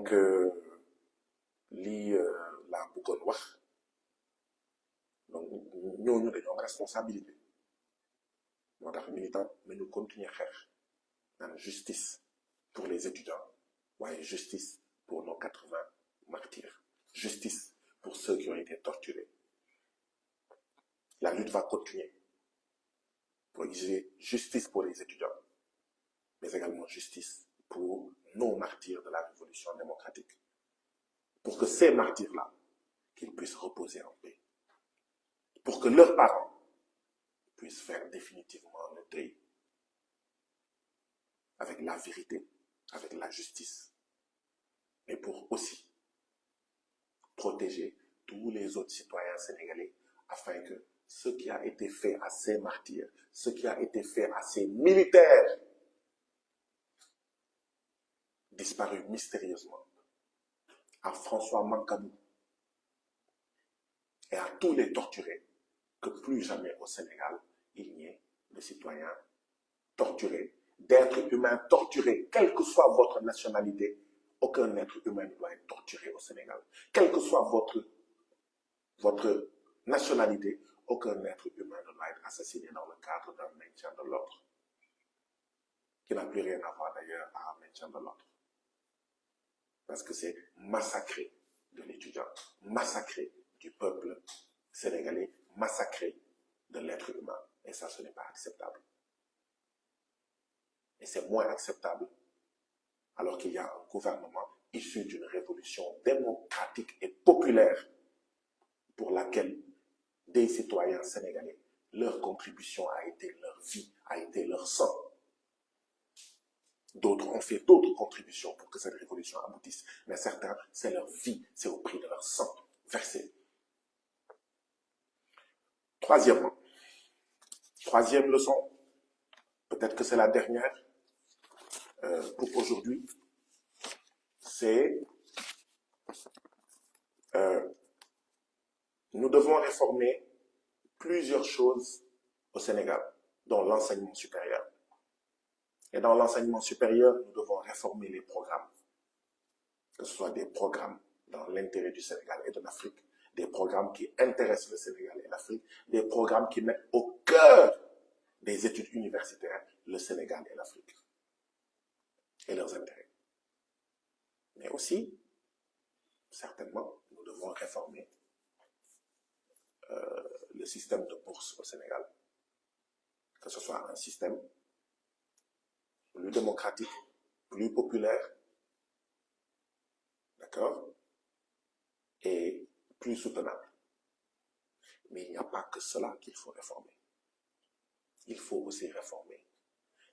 donc lii laa bëggoon wax donc ñooñu dañoo am responsabilité moo tax militant nañu continuer xeex naan justice pour les étudiants waaye justice pour nos 80 martyrs, justice pour ceux qui ont été torturés. La lutte va continuer pour exiger justice pour les étudiants, mais également justice pour nos martyrs de la révolution démocratique. Pour que ces martyrs-là, qu'ils puissent reposer en paix. Pour que leurs parents puissent faire définitivement le deuil avec la vérité, avec la justice. Mais pour aussi protéger tous les autres citoyens sénégalais afin que ce qui a été fait à ces martyrs, ce qui a été fait à ces militaires disparus mystérieusement, à François Mancabou et à tous les torturés, que plus jamais au Sénégal, il n'y ait de citoyens torturés, d'êtres humains torturés, quelle que soit votre nationalité. Aucun être humain ne doit être torturé au Sénégal. Quelle que soit votre nationalité, aucun être humain ne doit être assassiné dans le cadre d'un maintien de l'ordre, qui n'a plus rien à voir d'ailleurs à un maintien de l'ordre. Parce que c'est massacrer de l'étudiant, massacrer du peuple sénégalais, massacrer de l'être humain. Et ça, ce n'est pas acceptable. Et c'est moins acceptable alors qu'il y a un gouvernement issu d'une révolution démocratique et populaire pour laquelle des citoyens sénégalais, leur contribution a été leur vie, a été leur sang. D'autres ont fait d'autres contributions pour que cette révolution aboutisse, mais certains, c'est leur vie, c'est au prix de leur sang versé. Troisième leçon, peut-être que c'est la dernière pour aujourd'hui, c'est nous devons réformer plusieurs choses au Sénégal, dont l'enseignement supérieur. Et dans l'enseignement supérieur, nous devons réformer les programmes, que ce soit des programmes dans l'intérêt du Sénégal et de l'Afrique, des programmes qui intéressent le Sénégal et l'Afrique, des programmes qui mettent au cœur des études universitaires le Sénégal et l'Afrique et leurs intérêts. Mais aussi, certainement, nous devons réformer le système de bourse au Sénégal, que ce soit un système plus démocratique, plus populaire, d'accord, et plus soutenable. Mais il n'y a pas que cela qu'il faut réformer. Il faut aussi réformer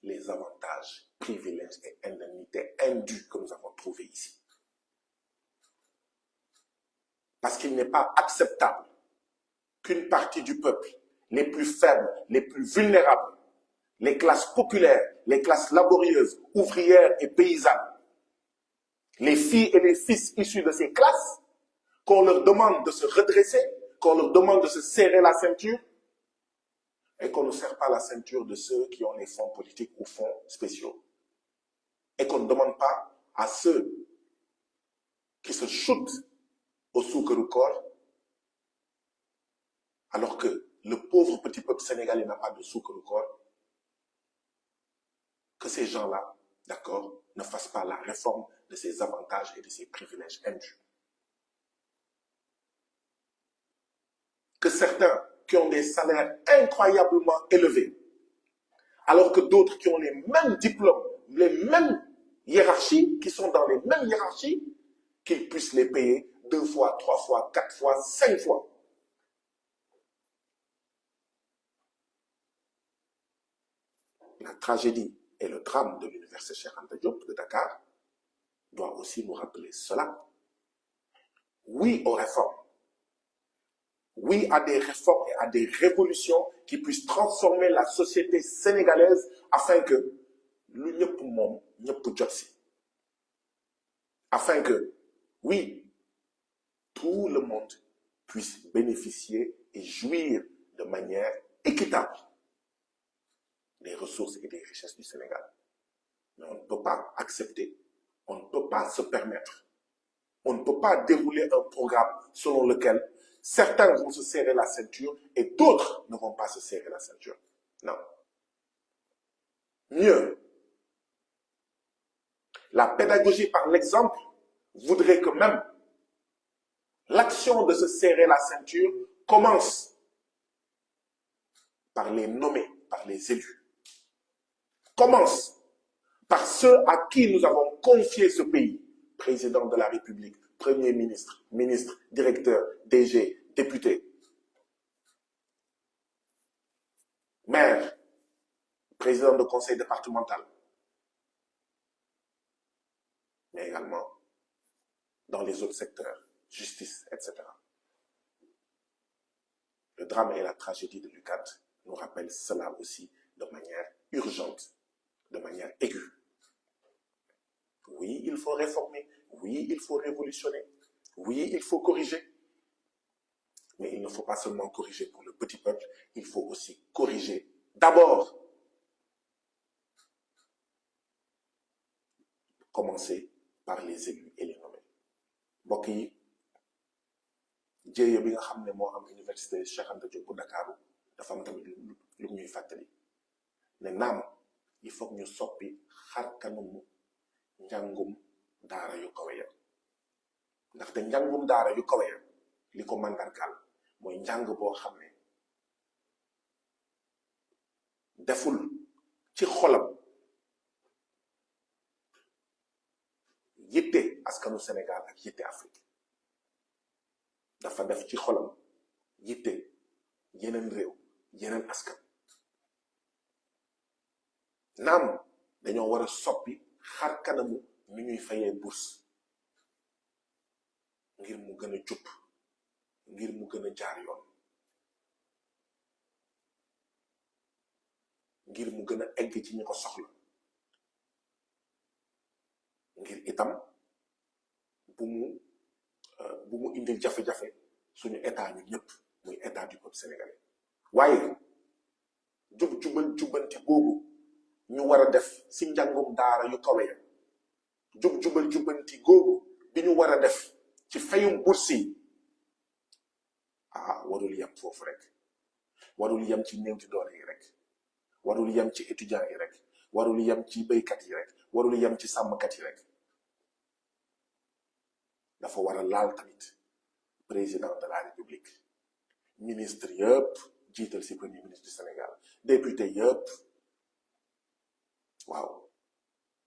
les avantages, privilèges et indemnités indues que nous avons trouvés ici. Parce qu'il n'est pas acceptable qu'une partie du peuple, les plus faibles, les plus vulnérables, les classes populaires, les classes laborieuses, ouvrières et paysannes, les filles et les fils issus de ces classes, qu'on leur demande de se redresser, qu'on leur demande de se serrer la ceinture, et qu'on ne serre pas la ceinture de ceux qui ont les fonds politiques ou fonds spéciaux. Et qu'on ne demande pas à ceux qui se shootent au soukaru corps, alors que le pauvre petit peuple sénégalais n'a pas de soukaru corps, que ces gens-là, d'accord, ne fassent pas la réforme de ces avantages et de ces privilèges indus. Que certains qui ont des salaires incroyablement élevés, alors que d'autres qui ont les mêmes diplômes, les mêmes hiérarchies, qui sont dans les mêmes hiérarchies, qu'ils puissent les payer 2 fois, 3 fois, 4 fois, 5 fois. La tragédie et le drame de l'université Cheikh Anta Diop de Dakar doit aussi nous rappeler cela. Oui aux réformes. Oui à des réformes et à des révolutions qui puissent transformer la société sénégalaise afin que lu ñëpp moom ñëpp jot si. Afin que, oui, tout le monde puisse bénéficier et jouir de manière équitable des ressources et des richesses du Sénégal. Mais on ne peut pas accepter, on ne peut pas se permettre On ne peut pas dérouler un programme selon lequel certains vont se serrer la ceinture et d'autres ne vont pas se serrer la ceinture. Non. Mieux, la pédagogie par l'exemple voudrait que même l'action de se serrer la ceinture commence par les nommer, par les élus. Commence par ceux à qui nous avons confié ce pays. Président de la République, Premier ministre, ministre, directeur, DG, député, maire, président de conseil départemental, mais également dans les autres secteurs, justice, etc. Le drame et la tragédie de l'UCAD nous rappellent cela aussi de manière urgente, de manière aiguë. Oui, il faut réformer. Oui, il faut révolutionner. Oui, il faut corriger. Mais il ne faut pas seulement corriger pour le petit peuple, il faut aussi corriger d'abord. Commencer par les élus et les nommés. Mbokk yi jéye bi nga xam ne moo am université Cheikh Anta Diop bu Ndakaaru dafa am tamit lu ñuy fàttali ne naam il faut ñu soppi xar kanamu njàngum daara yu kawe ya ndaxte njàngum daara yu kawe ya li ko mandargaal mooy njàng boo xam ne deful ci xolam yitte askanu Sénégal ak yitte Afrique dafa def ci xolam yitte yeneen réew yeneen askan naam dañoo war a soppi xar kanamu ni ñuy fayee bourse ngir mu gën a jub ngir mu gën a jaar yoon ngir mu gën a egg ci ñi ko soxla ngir itam bu mu indil jafe-jafe suñu état ñun ñëpp muy état du peuple sénégalais waaye jubbanti boobu ñu war a def si njàngum daara yu kawe ya jubbanti googu bi ñu war a def ci fayum bourse yi warul yem foofu rek warul yem ci néew di doole yi rek warul yem ci étudiants yi rek warul yem ci béykat yi rek warul yem ci sàmmkat yi rek dafa war a laal tamit président de la République ministre yëpp jiital si premier ministre du Sénégal député yëpp waaw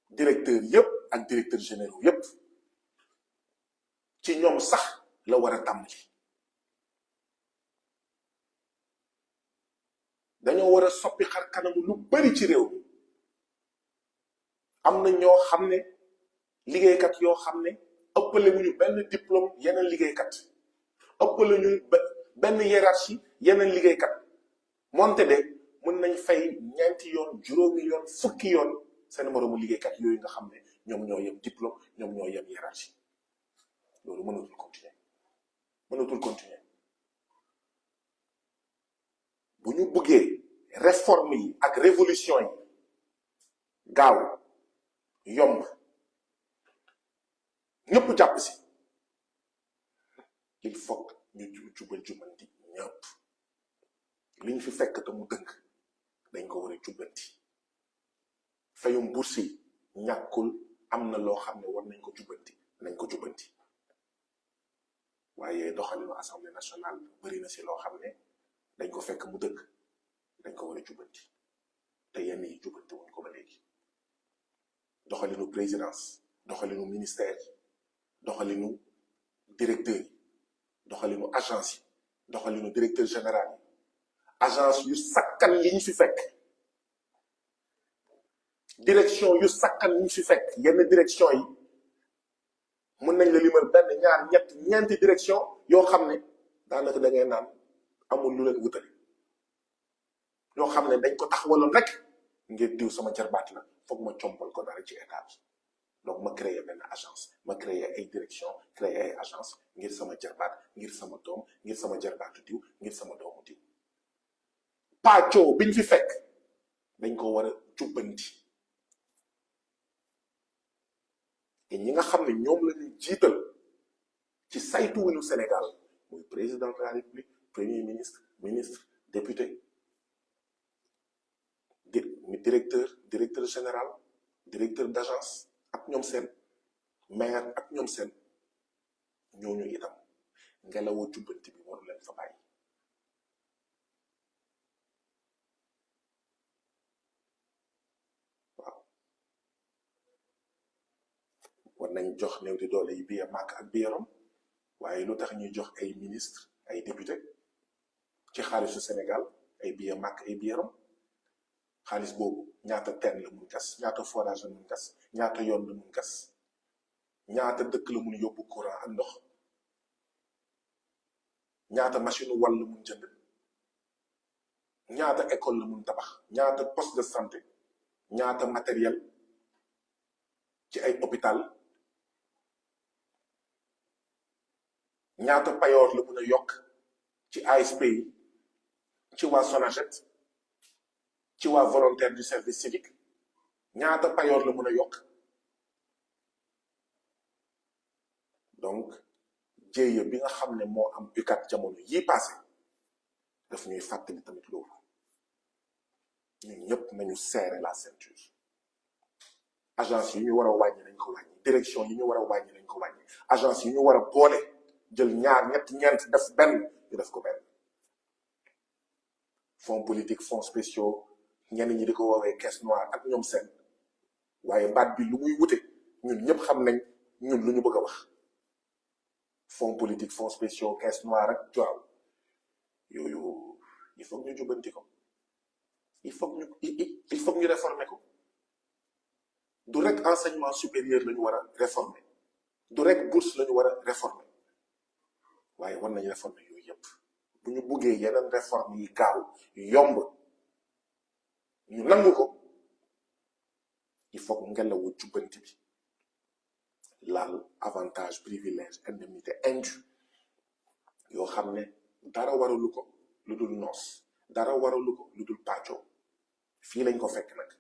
directeur yëpp ak directeur généraux yëpp ci ñoom sax la war a tàmbali dañoo war a soppi xar kanamu lu bari ci réew mi am na ñoo xam ne liggéeykat yoo xam ne ëppale wuñu benn diplôme yeneen liggéeykat ëppale ñu benn hiérarchie yeneen liggéeykat moonte de mën nañ fay ñeenti yoon juróomi yoon fukki yoon seen moroomu liggéeykat yooyu nga xam ne ñoom ñoo yem diplôme ñoom ñoo yem hiérarchie loolu mënatul continuer bu ñu bëggee réforme yi ak révolution yi gaaw yomb ñëpp jàpp si il faut ñu jubanti ñëpp li ñu fi fekk te mu dëng dañ ko war a jubanti fayum bourse yi ñàkkul am na loo xam ne war nañ ko jubanti waaye doxalinu assemblée nationale bari na si loo xam ne dañ ko fekk mu dëgg dañ ko war a jubanti te yenn yi jubanti wuñ ko ba léegi doxalinu présidence doxalinu ministère yi doxalinu directeur yi doxalinu agence yi doxalinu directeur général yi agence yu sakkan yi ñu fi fekk direction yu sakkan yi ñu fi fekk yenn direction yi mën nañ la limal benn ñaar ñeenti direction yoo xam ne daanaka da ngay naan amul lu leen wutale yoo xam ne dañ ko taxawaloon rek ngir diw sama jarbaat la foog ma compal ko dara ci état bi donc ma créé benn agence ma créé ay direction créé ay agence ngir sama jarbaat ngir sama doom ngir sama jarbaatu diw ngir sama doomu diw pàccoo biñ fi fekk dañ ko war a jubbanti te ñi nga xam ne ñoom la ñu jiital saytuwuñu Sénégal muy président de la République premier ministre ministre député directeur général directeur d'agence ak ñoom seen maire ak ñoom seen ñooñu itam ngelawu jubbanti bi waru leen fa bàyyi. waaw war nañ jox néew di doole yi biir màkk ak biiram waaye lu tax ñuy jox ay ministre ay député ci xaalisu Sénégal ay biir màkk ay biiram xaalis boobu ñaata teen la mun gas ñaata forage la mun gas ñaata yoon la mun gas ñaata dëkk la mun yóbbu courant ak ndox ñaata machine wàll la mun jënd ñaata école la mun tabax ñaata poste de santé ñaata matériel ci ay hôpital ñaata payoor la mun a yokk ci ASP yi ci waa Sonaged ci waa volontaire du service civique ñaata payoor la mun a yokk. donc jéeya bi nga xam ne moo am UCAD jamono yii passé daf ñuy fàttali tamit loolu ñun ñëpp nañu serrer la ceinture. agence yi ñu war a wàññi nañ ko wàññi direction yi ñu war a wàññi nañ ko wàññi agence yi ñu war a boole jël ñaar ñett ñeent def benn ñu def ko benn. fonds politique fonds spéciaux ñenn ñi di ko woowee caisse noire ak ñoom seen waaye baat bi lu muy wute ñun ñëpp xam nañ ñun lu ñu bëgg a wax. fonds politique fonds spéciaux caisse noire ak waaw yooyu il faut ñu jubanti ko il faut ñu réformer ko. du rek enseignement supérieur la ñu war a réformer du rek bourse la ñu war a réformer waaye war nañu réformer yooyu yëpp bu ñu buggee yeneen réforme yi gaaw yomb ñu nangu ko il faut que ngelawu jubbanti bi laal avantage privilège indemnité indue yoo xam ne dara waralu ko lu dul noos dara waralu ko lu dul pàccoo fii lañ ko fekk nag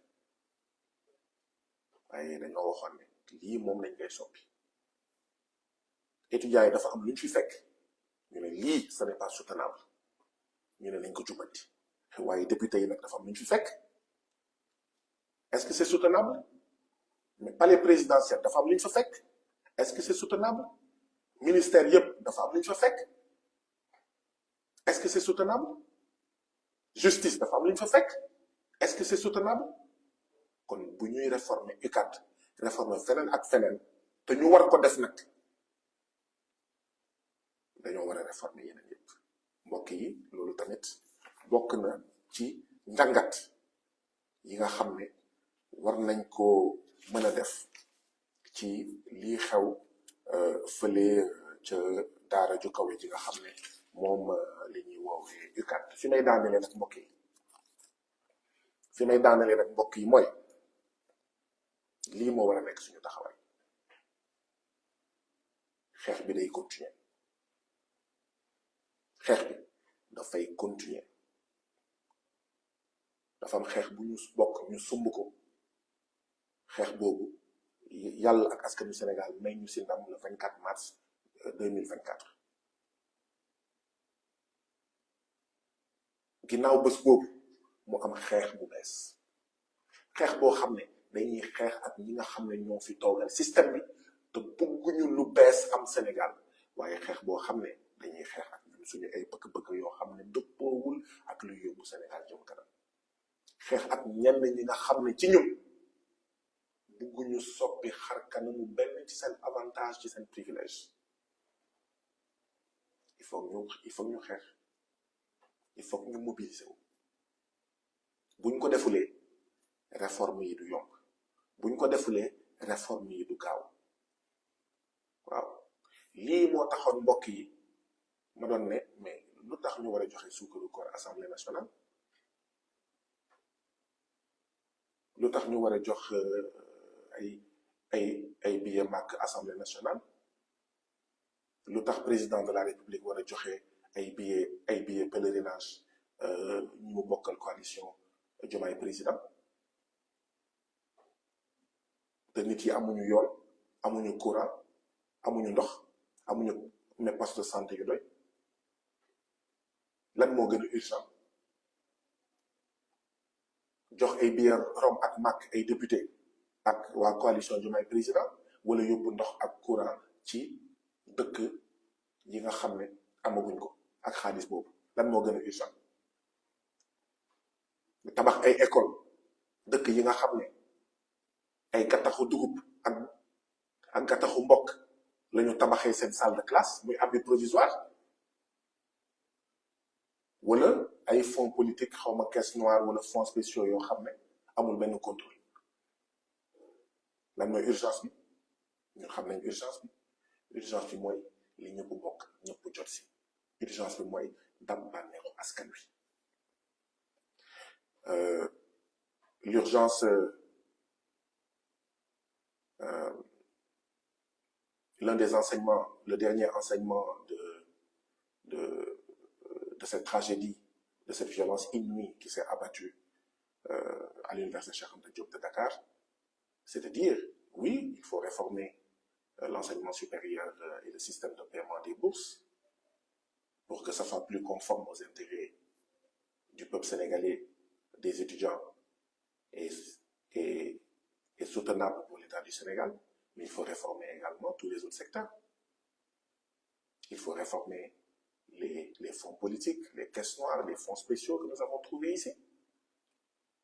waaye dañoo waxoon ne lii moom lañ koy soppi. étudiants yi dafa am lu ñu fi fekk ñu ne lii ce n'est pas soutenable ñu ne nañ ko jubbanti waaye député yi nag dafa am lu ñu fi fekk est-ce que c'est soutenable mais palais présidentiel dafa am lu ñu fa fekk est-ce que c'est soutenable ministère yëpp dafa am lu ñu fa fekk est-ce que c'est soutenable justice dafa am lu ñu fa fekk est-ce que c'est soutenable. kon bu ñuy réformer UCAD réformer feneen ak feneen te ñu war ko def nag dañoo war a réformer yeneen yëpp mbokk yi loolu tamit bokk na ci njàngat yi nga xam ne war nañ ko mën a def ci lii xew fële ca daara ju kawe ji nga xam ne moom li ñuy woowee UCAD. fi may daanelee nag mbokk yi mooy lii moo war a nekk suñu taxawaay. xeex bi day continuer xeex bi dafay continuer dafa am xeex bu ñu bokk ñu sumb ko xeex boobu yàlla ak askanu Sénégal may ñu si ndam le 24 mars 2024. ginnaaw bés boobu mu am xeex bu bees xeex boo xam ne dañuy xeex ak ñi nga xam ne ñoo fi toogal système bi te bëgguñu lu bees am Sénégal waaye xeex boo xam ne dañuy xeex ak ñun suñu ay bëgg-bëgg yoo xam ne dëppoowul ak luy yóbbu Sénégal jëm kanam xeex ak ñenn ñi nga xam ne ci ñun bëgguñu soppi xar kanamu benn ci seen avantage ci seen privilège. il faut ñu xeex il faut ñu mobiliser wu buñ ko defulee réforme yi du yomb buñ ko defulee réforme yi du gaaw. waaw lii moo taxoon mbokk yi ma doon ne mais lu tax ñu war a joxe suukaru koor assemblée nationale lu tax ñu war a jox ay billet màkk assemblée nationale lu tax président de la république war a joxe ay billet pèlerinage ñu mu bokkal coalition Diomaye président te nit yi amuñu yoon amuñu courant amuñu ndox amuñu mais poste de santé yu doy lan moo gën a urgent jox ay biir Rome ak Mac ay député ak waa coalition Diomaye président wala yóbbu ndox ak courant ci dëkk yi nga xam ne amaguñ ko ak xaalis boobu lan moo gën a urgent tabax ay école dëkk yi nga xam ne ay gattaxu dugub ak gattaxu mbokk la ñu tabaxee seen salle de classe muy abri provisoire wala ay fonds politique xawma caisse noire wala fonds spéciaux yoo xam ne amul benn contrôle lan mooy urgence bi ñun xam nañ urgence bi mooy li ñëpp bokk ñëpp jot si urgence bi mooy dab bànneexu askan wi l'urgence l'un des enseignements, le dernier enseignement de cette tragédie, de cette violence inouïe qui s'est abattue à l'université Cheikh Anta Diop de Dakar, c'est de dire, oui, il faut réformer l'enseignement supérieur et le système de paiement des bourses pour que ça soit plus conforme aux intérêts du peuple sénégalais, des étudiants et soutenable pour l'État du Sénégal. Mais il faut réformer également tous les autres secteurs. Il faut réformer les fonds politiques, les caisses noires, les fonds spéciaux que nous avons trouvés ici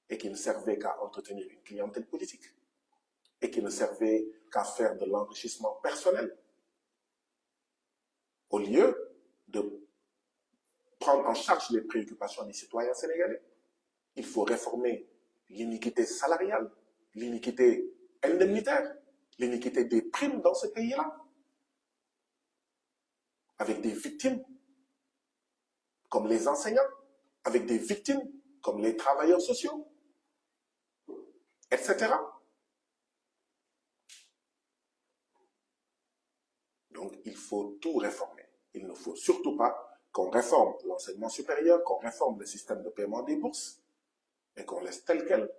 et qui ne servaient qu'à entretenir une clientèle politique et qui ne servaient qu'à faire de l'enrichissement personnel au lieu de prendre en charge les préoccupations des citoyens sénégalais. Il faut réformer l'iniquité salariale, l'iniquité indemnitaire, l'iniquité des primes dans ce pays-là, avec des victimes comme les enseignants, avec des victimes comme les travailleurs sociaux, etc. Donc, il faut tout réformer. Il ne faut surtout pas qu'on réforme l'enseignement supérieur, qu'on réforme le système de paiement des bourses, et qu'on laisse tel quel,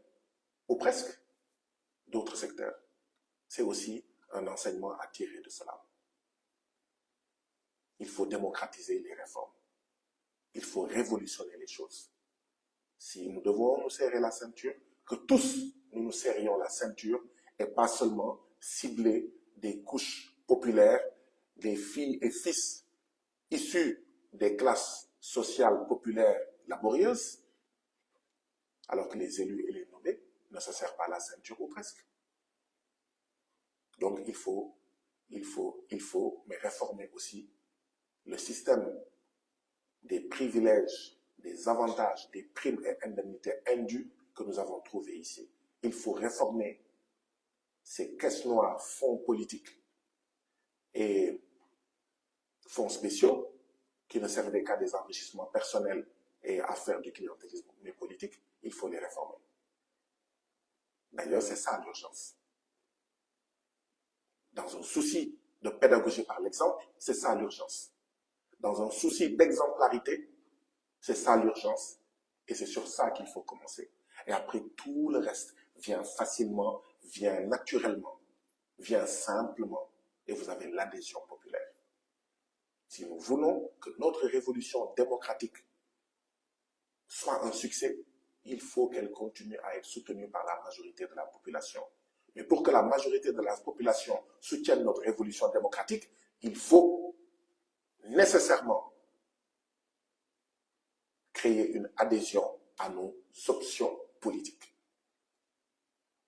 ou presque, d'autres secteurs. C'est aussi un enseignement à tirer de cela. Il faut démocratiser les réformes. Il faut révolutionner les choses. Si nous devons nous serrer la ceinture, que tous nous nous serrions la ceinture et pas seulement cibler des couches populaires, des filles et fils issus des classes sociales populaires laborieuses, alors que les élus et les nommés ne se serrent pas la ceinture ou presque. Donc il faut mais réformer aussi le système des privilèges, des avantages, des primes et indemnités indues que nous avons trouvées ici. Il faut réformer ces caisses noires, fonds politiques et fonds spéciaux qui ne servaient qu'à des enrichissements personnels et à faire du clientélisme mais politique. Il faut les réformer. D'ailleurs, c'est ça l'urgence. Dans un souci de pédagogie par l'exemple, c'est ça l'urgence. Dans un souci d'exemplarité, c'est ça l'urgence. Et c'est sur ça qu'il faut commencer. Et après, tout le reste vient facilement, vient naturellement, vient simplement. Et vous avez l'adhésion populaire. Si nous voulons que notre révolution démocratique soit un succès, il faut qu'elle continue à être soutenue par la majorité de la population. Mais pour que la majorité de la population soutienne notre révolution démocratique, il faut nécessairement créer une adhésion à nos options politiques.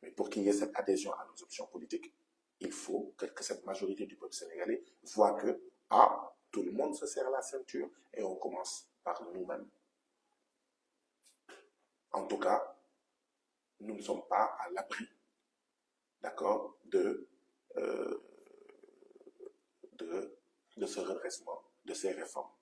Mais pour qu'il y ait cette adhésion à nos options politiques, il faut que cette majorité du peuple sénégalais voit que, tout le monde se serre la ceinture et on commence par nous-mêmes. En tout cas, nous ne sommes pas à l'abri, d'accord, de ce redressement, de ces réformes.